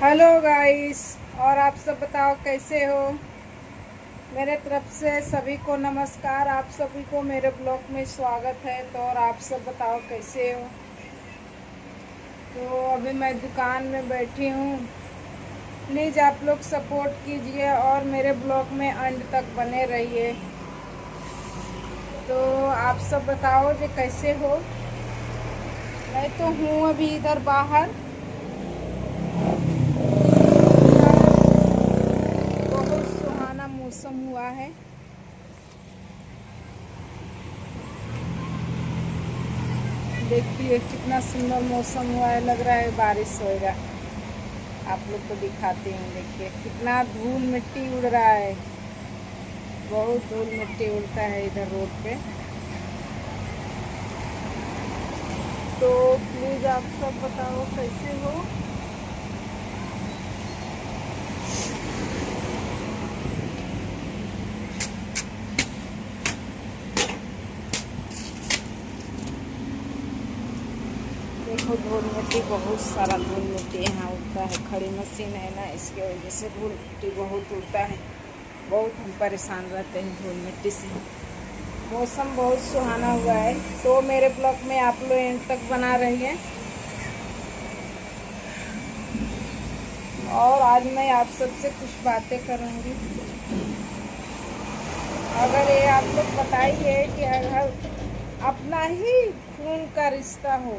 Hello guys. और आप सब बताओ कैसे हो। मेरे तरफ से सभी को नमस्कार। आप सभी को मेरे ब्लॉग में स्वागत है। तो और आप सब बताओ कैसे हो। तो अभी मैं दुकान में बैठी हूँ। प्लीज़ आप लोग सपोर्ट कीजिए और मेरे ब्लॉग में अंत तक बने रहिए। तो आप सब बताओ जो कैसे हो। मैं तो हूँ अभी इधर बाहर। बहुत सुहाना मौसम हुआ है। देखिए कितना सुंदर मौसम हुआ है, लग रहा है बारिश होएगा। आप लोग को दिखाते हैं, देखिए कितना धूल मिट्टी उड़ रहा है। बहुत धूल मिट्टी उड़ता है इधर रोड पे। तो प्लीज़ आप सब बताओ कैसे हो। देखो धूल मिट्टी, बहुत सारा धूल मिट्टी यहाँ उड़ता है। खड़ी मशीन है ना, इसकी वजह से धूल मिट्टी बहुत उड़ता है। बहुत हम परेशान रहते हैं धूल मिट्टी से। मौसम बहुत सुहाना हुआ है। तो मेरे ब्लॉग में आप लोग एंड तक बना रही हैं। और आज मैं आप सबसे कुछ बातें करूँगी। अगर ये आप लोग बताइए कि अगर अपना ही खून का रिश्ता हो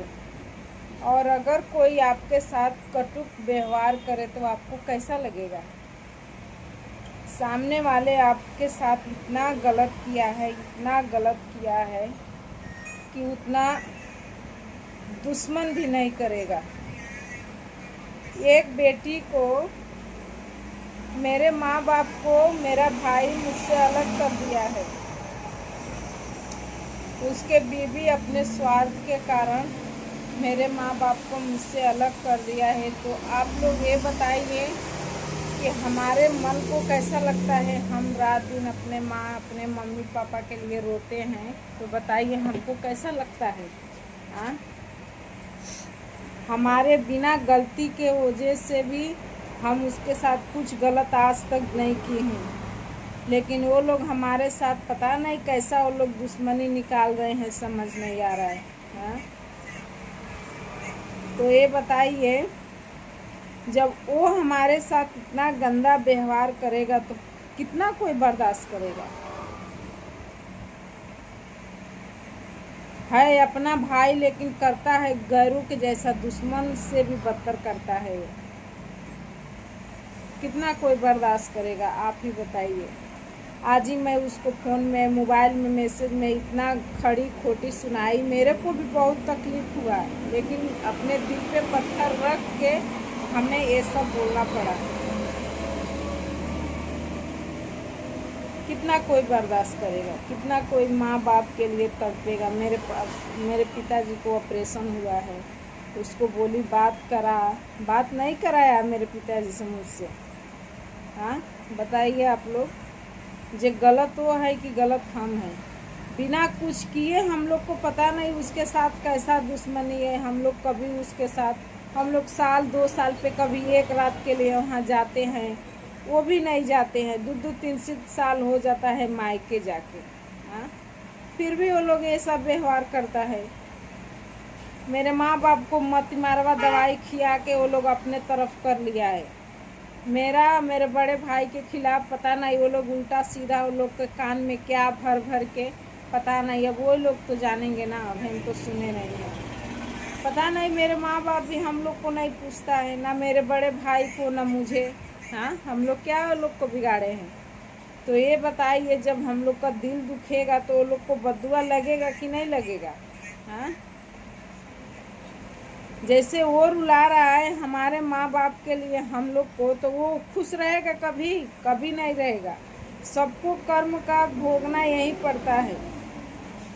और अगर कोई आपके साथ कटुक व्यवहार करे तो आपको कैसा लगेगा। सामने वाले आपके साथ इतना गलत किया है, इतना गलत किया है कि उतना दुश्मन भी नहीं करेगा। एक बेटी को, मेरे माँ बाप को मेरा भाई मुझसे अलग कर दिया है। उसके बीवी अपने स्वार्थ के कारण मेरे माँ बाप को मुझसे अलग कर दिया है। तो आप लोग ये बताइए कि हमारे मन को कैसा लगता है। हम रात दिन अपने माँ अपने मम्मी पापा के लिए रोते हैं, तो बताइए हमको कैसा लगता है। हाँ, हमारे बिना गलती के वजह से भी हम उसके साथ कुछ गलत आज तक नहीं किए हैं, लेकिन वो लोग हमारे साथ पता नहीं कैसा वो लोग दुश्मनी निकाल रहे हैं, समझ नहीं आ रहा है। हाँ? तो ये बताइए, जब वो हमारे साथ इतना गंदा व्यवहार करेगा तो कितना कोई बर्दाश्त करेगा। है अपना भाई लेकिन करता है गैरों के जैसा, दुश्मन से भी बदतर करता है। कितना कोई बर्दाश्त करेगा, आप ही बताइए। आज ही मैं उसको फ़ोन में मोबाइल में मैसेज में इतना खड़ी खोटी सुनाई, मेरे को भी बहुत तकलीफ़ हुआ, लेकिन अपने दिल पे पत्थर रख के हमें ये सब बोलना पड़ा। कितना कोई बर्दाश्त करेगा, कितना कोई माँ बाप के लिए तड़पेगा। मेरे पिताजी को ऑपरेशन हुआ है, उसको बोली बात नहीं कराया मेरे पिताजी से मुझसे। हाँ बताइए आप लोग, जो गलत वो है कि गलत हम हैं। बिना कुछ किए हम लोग को पता नहीं उसके साथ कैसा दुश्मनी है। हम लोग कभी उसके साथ, हम लोग साल 2 साल पे कभी एक रात के लिए वहाँ जाते हैं, वो भी नहीं जाते हैं। 2-2 3 साल हो जाता है मायके जाके। हाँ, फिर भी वो लोग ये सब व्यवहार करता है। मेरे माँ बाप को मत मारवा दवाई खिया के वो लोग अपने तरफ कर लिया है। मेरे बड़े भाई के खिलाफ पता नहीं वो लोग उल्टा सीधा वो लोग के कान में क्या भर भर के, पता नहीं। अब वो लोग तो जानेंगे ना, अब हम तो सुने नहीं हैं। पता नहीं मेरे माँ बाप भी हम लोग को नहीं पूछता है, ना मेरे बड़े भाई को ना मुझे। हाँ, हम लोग क्या वो लोग को बिगाड़े हैं। तो ये बताइए, जब हम लोग का दिल दुखेगा तो वो लोग को बदुआ लगेगा कि नहीं लगेगा। हाँ, जैसे वो रुला रहा है हमारे माँ बाप के लिए हम लोग को, तो वो खुश रहेगा कभी? कभी नहीं रहेगा। सबको कर्म का भोगना यही पड़ता है।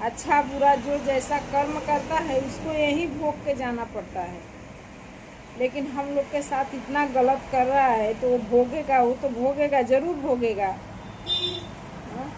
अच्छा बुरा जो जैसा कर्म करता है उसको यही भोग के जाना पड़ता है। लेकिन हम लोग के साथ इतना गलत कर रहा है तो वो भोगेगा, वो तो भोगेगा, ज़रूर भोगेगा। हाँ?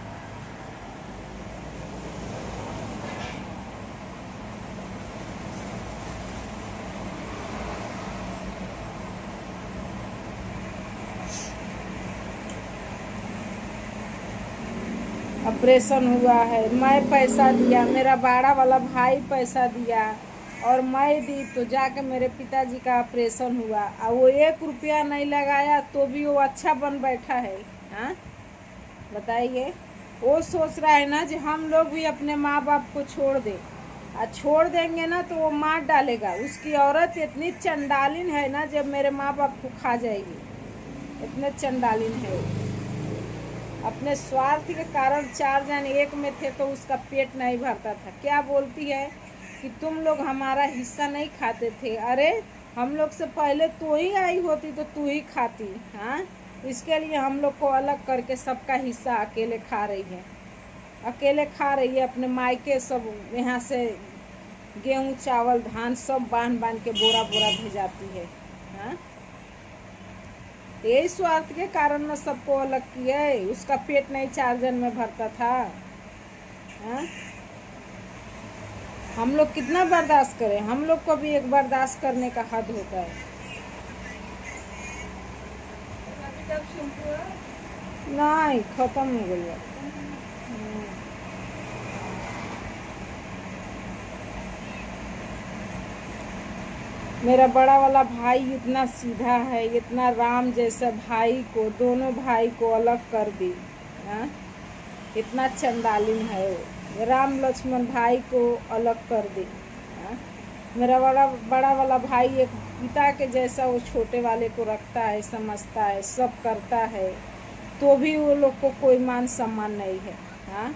ऑपरेशन हुआ है, मैं पैसा दिया, मेरा बड़ा वाला भाई पैसा दिया और मैं दी तो जाके मेरे पिताजी का ऑपरेशन हुआ और वो 1 रुपया नहीं लगाया तो भी वो अच्छा बन बैठा है। हाँ बताइए, वो सोच रहा है ना कि हम लोग भी अपने माँ बाप को छोड़ दें, और छोड़ देंगे ना तो वो मार डालेगा। उसकी औरत इतनी चंडालिन है ना, जब मेरे माँ बाप को खा जाएगी, इतने चंडालिन है वो। अपने स्वार्थ के कारण 4 जन एक में थे तो उसका पेट नहीं भरता था। क्या बोलती है कि तुम लोग हमारा हिस्सा नहीं खाते थे। अरे हम लोग से पहले तू ही आई होती तो तू ही खाती। हाँ, इसके लिए हम लोग को अलग करके सबका हिस्सा अकेले खा रही है, अकेले खा रही है। अपने मायके सब यहाँ से गेहूँ चावल धान सब बांध बांध के बोरा बोरा भेजाती है। हाँ, यही स्वार्थ के कारण न सबको अलग किया है। उसका पेट नहीं 4 जन में भरता था। हाँ? हम लोग कितना बर्दाश्त करें, हम लोग को भी एक बर्दाश्त करने का हद होता है। नहीं, खत्म हो गई है। मेरा बड़ा वाला भाई इतना सीधा है, इतना राम जैसा भाई को, दोनों भाई को अलग कर दी। हाँ, इतना चंडालिन है वो, राम लक्ष्मण भाई को अलग कर दी। हाँ? मेरा बड़ा वाला भाई एक पिता के जैसा वो छोटे वाले को रखता है, समझता है, सब करता है, तो भी वो लोग को कोई मान सम्मान नहीं है। हाँ,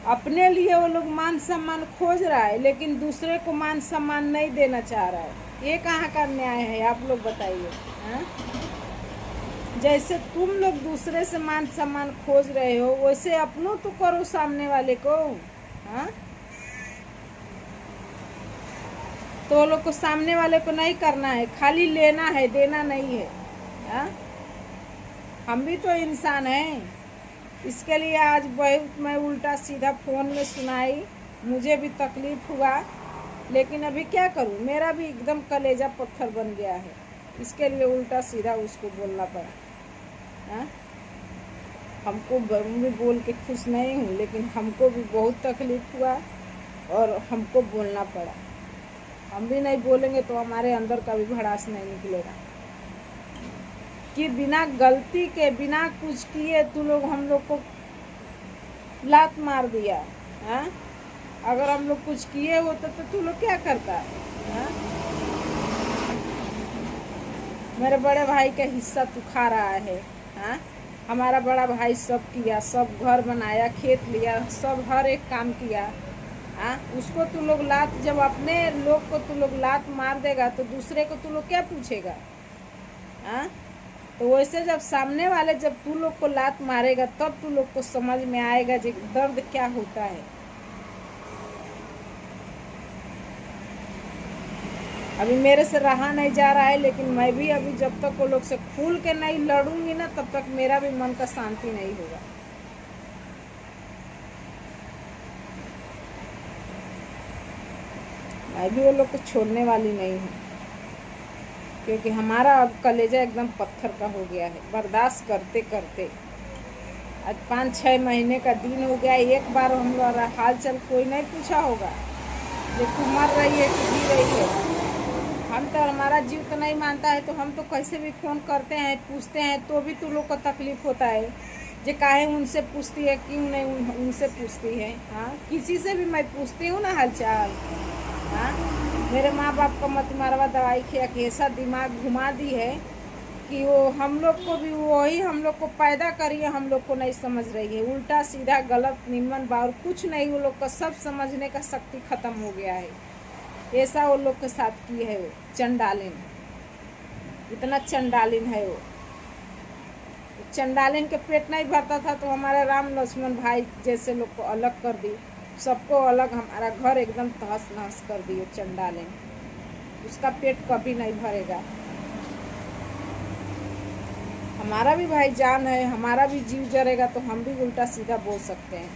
अपने लिए वो लोग मान सम्मान खोज रहा है, लेकिन दूसरे को मान सम्मान नहीं देना चाह रहा है। ये कहाँ का न्याय है, आप लोग बताइए। हाँ, जैसे तुम लोग दूसरे से मान सम्मान खोज रहे हो, वैसे अपनों तो करो सामने वाले को। हाँ, तो वो लोग को सामने वाले को नहीं करना है, खाली लेना है, देना नहीं है। हाँ, हम भी तो इंसान हैं। इसके लिए आज बहुत मैं उल्टा सीधा फ़ोन में सुनाई, मुझे भी तकलीफ़ हुआ, लेकिन अभी क्या करूं, मेरा भी एकदम कलेजा पत्थर बन गया है। इसके लिए उल्टा सीधा उसको बोलना पड़ा। हाँ, हमको भी बोल के खुश नहीं हूँ, लेकिन हमको भी बहुत तकलीफ़ हुआ और हमको बोलना पड़ा। हम भी नहीं बोलेंगे तो हमारे अंदर का भी भड़ास नहीं निकलेगा कि बिना गलती के, बिना कुछ किए तू लोग हम लोग को लात मार दिया। हाँ, अगर हम लोग कुछ किए होते तो तू लोग क्या करता। हाँ, मेरे बड़े भाई का हिस्सा तू खा रहा है। हाँ, हमारा बड़ा भाई सब किया, सब घर बनाया, खेत लिया, सब हर एक काम किया। हाँ, उसको तू लोग लात, जब अपने लोग को तू लोग लात मार देगा तो दूसरे को तू लोग क्या पूछेगा। हाँ, तो वैसे जब सामने वाले, जब तू लोग को लात मारेगा तब तू लोग को समझ में आएगा कि दर्द क्या होता है। अभी मेरे से रहा नहीं जा रहा है, लेकिन मैं भी अभी जब तक वो लोग से खुल के नहीं लड़ूंगी ना, तब तक मेरा भी मन का शांति नहीं होगा। मैं भी वो लोग को छोड़ने वाली नहीं हूँ, क्योंकि हमारा अब कलेजा एकदम पत्थर का हो गया है, बर्दाश्त करते करते। आज 5-6 महीने का दिन हो गया, एक बार हमारा हाल चाल कोई नहीं पूछा होगा कि तू मर रही है कि जी रही है। हम तो, हमारा जीव तो नहीं मानता है, तो हम तो कैसे भी फ़ोन करते हैं, पूछते हैं, तो भी तू लोग को तकलीफ़ होता है जे काहे उनसे पूछती है, क्यों नहीं उनसे पूछती है। हाँ, किसी से भी मैं पूछती हूँ ना हाल चाल। हाँ, मेरे माँ बाप का मत मारवा दवाई खिया के ऐसा दिमाग घुमा दी है कि वो हम लोग को भी, वही हम लोग को पैदा करिए, हम लोग को नहीं समझ रही है। उल्टा सीधा गलत निम्न बार कुछ नहीं, वो लोग का सब समझने का शक्ति ख़त्म हो गया है। ऐसा वो लोग के साथ की है वो चंडालिन, इतना चंडालिन है वो। चंडालिन के पेट नहीं भरता था तो हमारे राम लक्ष्मण भाई जैसे लोग को अलग कर दी, सबको अलग, हमारा घर एकदम तहस नहस कर दिए चंडालिन। उसका पेट कभी नहीं भरेगा। हमारा भी भाई जान है, हमारा भी जीव जरेगा तो हम भी उल्टा सीधा बोल सकते हैं।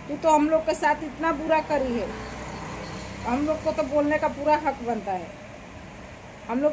तू तो हम लोग के साथ इतना बुरा करी है, हम लोग को तो बोलने का पूरा हक बनता है। हम लोग